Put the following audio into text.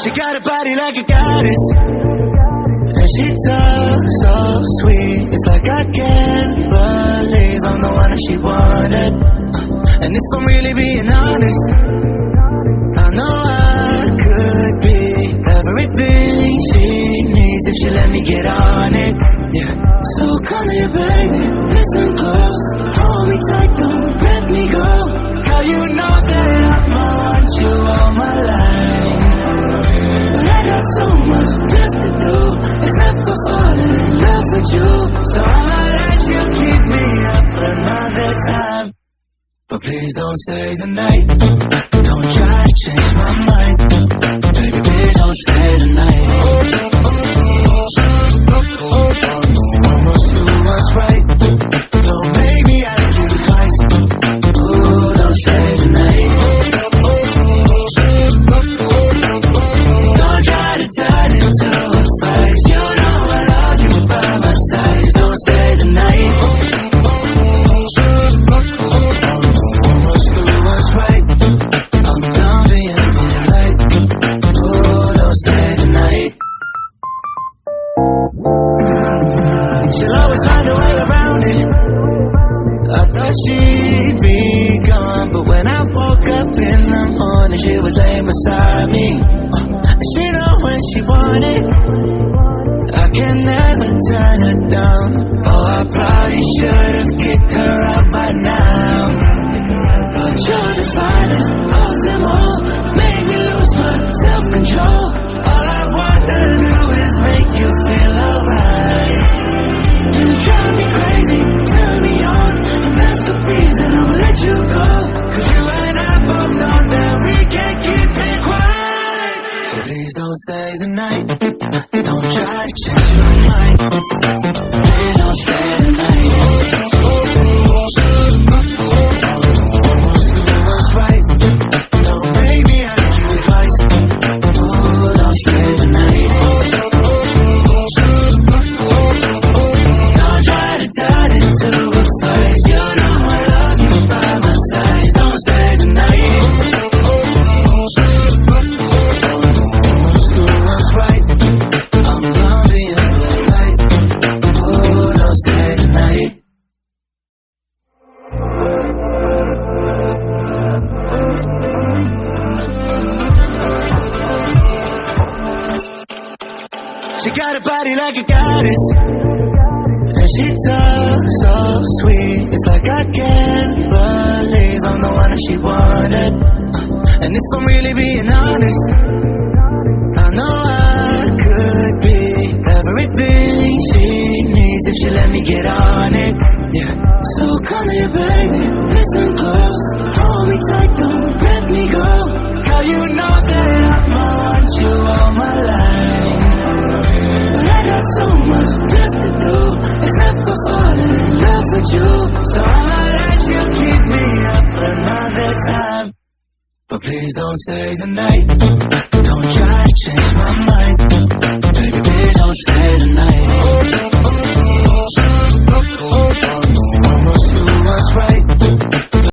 She got a body like a goddess, and she talks so sweet. It's like I can't believe I'm the one that she wanted. And if I'm really being honest, I know I could be everything she needs if she let me get on it. Yeah. So come here, baby, listen close, hold me tight, don't let me go. Girl, you know that I want you all my life, but I got so much left to do, except for falling in love with you. So I'ma let you keep me up another time, but please don't stay the night. Don't try to change my mind, baby, please don't stay the night. I must do what's right, don't make me ask you twice. Ooh, don't stay the night. Don't try to turn into a fight. You know I love you by my side. Just don't stay the night. I must do what's right, I'm done being polite. Ooh, don't stay the night. She'll always find a way around it. I thought she'd be gone, but when I woke up in the morning, she was laying beside me. She know when she wanted, I can never turn her down. Oh, I probably should've kicked her out by now, but you're the finest of them all. Made me lose my self-control. All I wanna do is make you feel alright. You drive me crazy, turn me on, and that's the reason I'ma let you go. Cause you and I both know that we can't keep it quiet. So please don't stay the night, don't try to change my mind. Please don't stay the night. I must do what's right, don't make me ask you twice. Ooh, don't stay the night. Turn into a fight. You know I love you by my side. Just don't stay the night. I must do what's right, I'm gonna be in the light. Oh, don't stay the night. She got a body like a goddess, and she talks so sweet. It's like I can't believe I'm the one that she wanted. And if I'm really being honest, I know I could be everything she needs if she let me get on it. Yeah. So come here, baby, listen close, hold me tight, don't let me go. Girl, you know that I want you all my life, but I got so much left to do, except for falling in love with you. So I'ma let you keep me up another time, but please don't stay the night. Don't try to change my mind, baby, please don't stay the night.